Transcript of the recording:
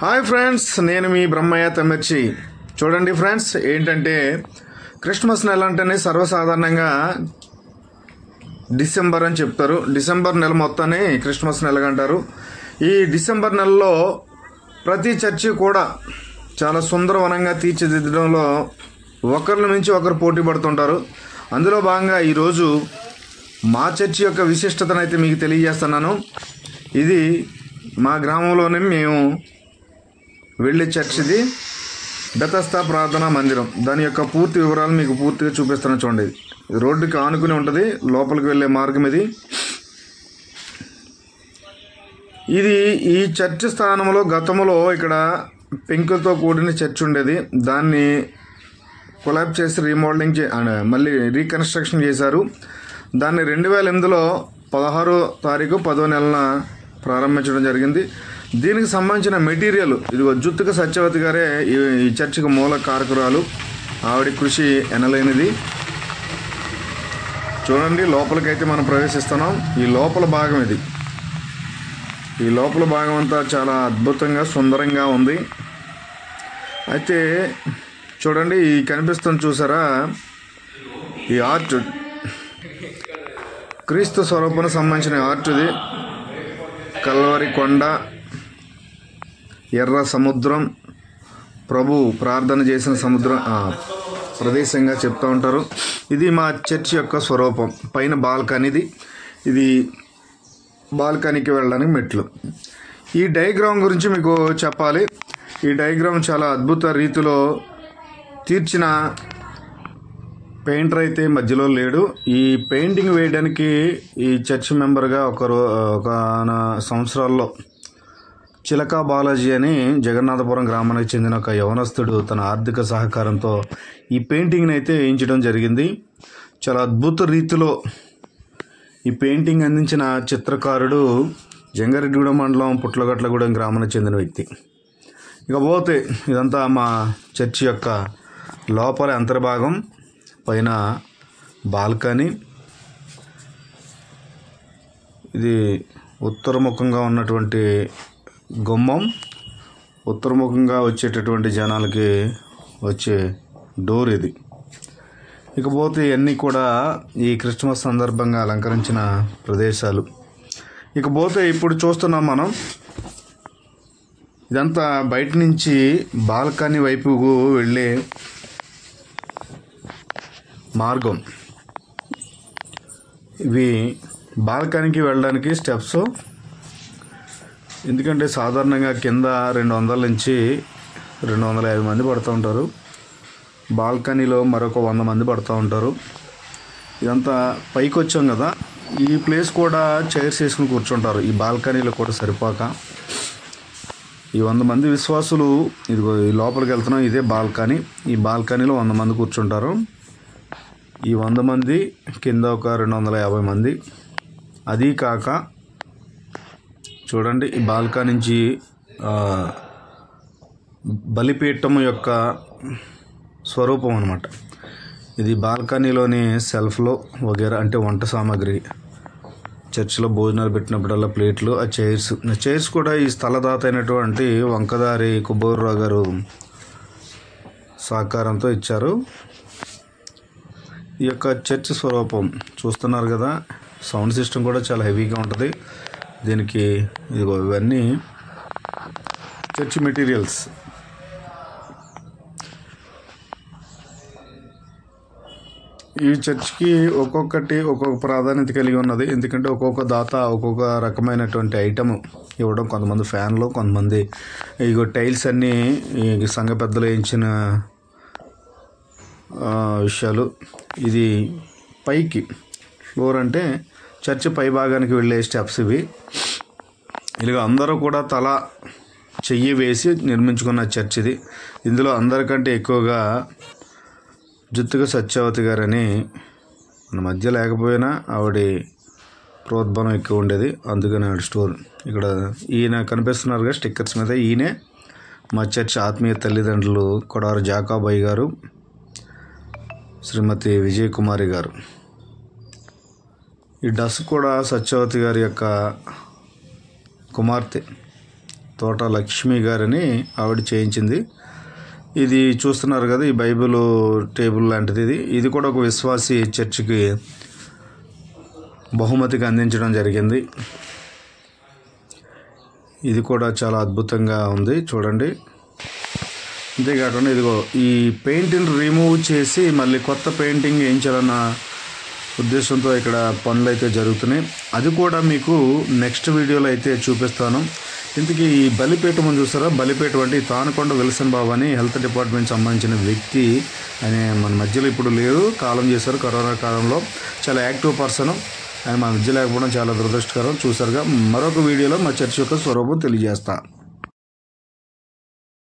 Hi friends, నేను మీ బ్రహ్మయ్య తమ్మిర్చి. చూడండి friends, ఏంటంటే క్రిస్మస్ నెల అంటేనే సర్వసాధారణంగా డిసెంబర్ అని చెప్తారు. డిసెంబర్ నెల మొత్తాన్ని క్రిస్మస్ నెలగా అంటారు. ఈ డిసెంబర్ నెలలో ప్రతి చర్చి కూడా చాలా సుందరవనంగా తీర్చిదిద్దడంలో ఒకరిని మించి ఒకరు పోటీ పడుతుంటారు. అందులో భాగంగా ఈరోజు మా చర్చి యొక్క విశిష్టతను అయితే మీకు తెలియజేస్తున్నాను. ఇది మా గ్రామంలోనే మేము వెళ్ళే చర్చిది, బెతస్తా ప్రార్థనా మందిరం. దాని యొక్క పూర్తి వివరాలు మీకు పూర్తిగా చూపిస్తాను. చూడండి, రోడ్డుకి ఆనుకుని ఉంటుంది, లోపలికి వెళ్ళే మార్గం ఇది. ఈ చర్చి స్థానంలో గతంలో ఇక్కడ పెంకులతో కూడిన చర్చ్ ఉండేది. దాన్ని కొలాబ్ చేసి రీమోడలింగ్ మళ్ళీ రీకన్స్ట్రక్షన్ చేశారు. దాన్ని 2008లో 16వ తారీఖు 10వ నెలన ప్రారంభించడం జరిగింది. దీనికి సంబంధించిన మెటీరియల్ ఇదిగో జుత్తుక సత్యవతి గారే ఈ చర్చికి మూల కారకురాలు. ఆవిడ కృషి ఎనలేనిది. చూడండి, లోపలికైతే మనం ప్రవేశిస్తున్నాం. ఈ లోపల భాగం ఇది. ఈ లోపల భాగం అంతా చాలా అద్భుతంగా సుందరంగా ఉంది. అయితే చూడండి, ఈ కనిపిస్తుంది చూసారా, ఈ ఆర్ట్ క్రీస్తు స్వరూపానికి సంబంధించిన ఆర్ట్ ఇది. కల్వరి కొండ, ఎర్ర సముద్రం, ప్రభు ప్రార్థన చేసిన సముద్రం ప్రదేశంగా చెప్తూ ఉంటారు. ఇది మా చర్చి యొక్క స్వరూపం. పైన బాల్కనీది. ఇది బాల్కనీకి వెళ్ళడానికి మెట్లు. ఈ డయాగ్రామ్ గురించి మీకు చెప్పాలి. ఈ డయాగ్రామ్ చాలా అద్భుత రీతిలో తీర్చిన పెయింటర్ అయితే మధ్యలో లేడు. ఈ పెయింటింగ్ వేయడానికి ఈ చర్చ్ మెంబర్గా ఒక సంవత్సరాల్లో చిలకా బాలాజీ అని జగన్నాథపురం గ్రామానికి చెందిన ఒక యవనస్తుడు తన ఆర్థిక సహకారంతో ఈ పెయింటింగ్ని అయితే వేయించడం జరిగింది. చాలా అద్భుత రీతిలో ఈ పెయింటింగ్ అందించిన చిత్రకారుడు జంగారెడ్డిగూడెం మండలం పుట్లగట్లగూడెం గ్రామానికి చెందిన వ్యక్తి. ఇకపోతే ఇదంతా మా చర్చి యొక్క లోపల అంతర్భాగం. పైన బాల్కనీ. ఇది ఉత్తరముఖంగా ఉన్నటువంటి గుమ్మం. ఉత్తరముఖంగా వచ్చేటటువంటి జనాలకి వచ్చే డోర్ ఇది. ఇకపోతే ఇవన్నీ కూడా ఈ క్రిస్మస్ సందర్భంగా అలంకరించిన ప్రదేశాలు. ఇకపోతే ఇప్పుడు చూస్తున్నాం మనం, ఇదంతా బయట నుంచి బాల్కనీ వైపుకు వెళ్ళే మార్గం. ఇవి బాల్కనీకి వెళ్ళడానికి స్టెప్స్. ఎందుకంటే సాధారణంగా కింద 200 నుంచి 250 మంది పడుతూ ఉంటారు. బాల్కనీలో మరొక 100 మంది పడుతూ ఉంటారు. ఇదంతా పైకి వచ్చాం కదా, ఈ ప్లేస్ కూడా చైర్స్ వేసుకుని కూర్చుంటారు. ఈ బాల్కనీలో కూడా సరిపోక ఈ 100 మంది విశ్వాసులు ఇదిగో ఈ లోపలికి వెళ్తున్నాం. ఇదే బాల్కనీ. ఈ బాల్కనీలో 100 మంది కూర్చుంటారు. ఈ 100 మంది కింద ఒక 250 మంది. అది కాక చూడండి, ఈ బాల్కనీ నుంచి బలిపీఠం యొక్క స్వరూపం అన్నమాట. ఇది బాల్కనీలోని సెల్ఫ్లో వగేరా అంటే వంట సామాగ్రి, చర్చిలో భోజనాలు పెట్టినప్పుడల్లా ప్లేట్లు, ఆ చైర్స్ కూడా ఈ స్థలదాత అయినటువంటి వంకదారి కుబోర్రావు గారు సహకారంతో ఇచ్చారు. ఈ యొక్క చర్చ్ స్వరూపం చూస్తున్నారు కదా. సౌండ్ సిస్టమ్ కూడా చాలా హెవీగా ఉంటుంది దీనికి. ఇదిగో ఇవన్నీ చర్చ్ మెటీరియల్స్. ఈ చర్చ్కి ఒక్కొక్కటి ఒక్కొక్క ప్రాధాన్యత కలిగి ఉన్నది. ఎందుకంటే ఒక్కొక్క దాత ఒక్కొక్క రకమైనటువంటి ఐటమ్ ఇవ్వడం. కొంతమంది ఫ్యాన్లు, కొంతమంది ఇగో టైల్స్ అన్నీ సంఘ పెద్దలు వేయించిన విషయాలు. ఇది పైకి ఫ్లోర్ అంటే చర్చి పై భాగానికి వెళ్ళే స్టెప్స్ ఇవి. ఇలాగ అందరూ కూడా తల చెయ్యి వేసి నిర్మించుకున్న చర్చ్ ఇది. ఇందులో అందరికంటే ఎక్కువగా జుత్తుక సత్యవతి గారని మన మధ్య లేకపోయినా ఆవిడ ప్రోద్బలం ఎక్కువ ఉండేది. అందుకని ఆవిడ స్టోర్ ఇక్కడ. ఈయన కనిపిస్తున్నారుగా స్టిక్కర్స్ మీద, ఈయనే మా చర్చ్ ఆత్మీయ తల్లిదండ్రులు కొడారు జాకాబాయి గారు, శ్రీమతి విజయకుమారి గారు. ఈ డస్ కూడా సత్యవతి గారి యొక్క కుమార్తె. తోట లక్ష్మి గారని ఆవిడ చేయించింది. ఇది చూస్తున్నారు కదా, ఈ బైబిల్ టేబుల్ లాంటిది. ఇది కూడా ఒక విశ్వాసి చర్చికి బహుమతిగా అందించడం జరిగింది. ఇది కూడా చాలా అద్భుతంగా ఉంది చూడండి. అంతేకాకుండా ఇదిగో ఈ పెయింటింగ్ రిమూవ్ చేసి మళ్ళీ కొత్త పెయింటింగ్ వేయించాలన్న ఉద్దేశంతో ఇక్కడ పనులు అయితే జరుగుతున్నాయి. అది కూడా మీకు నెక్స్ట్ వీడియోలో అయితే చూపిస్తాను. ఇంతకీ ఈ బలిపేట మనం చూస్తారా, బలిపేట అంటే తానుకొండ విల్సన్ బాబు అని హెల్త్ డిపార్ట్మెంట్ సంబంధించిన వ్యక్తి ఆయన మన మధ్యలో ఇప్పుడు లేరు, కాలం చేశారు. కరోనా కాలంలో చాలా యాక్టివ్ పర్సన్. ఆయన మన మధ్య లేకపోవడం చాలా దురదృష్టకరం. చూసారుగా, మరొక వీడియోలో మా చర్చ్ యొక్క స్వరూపం తెలియజేస్తా.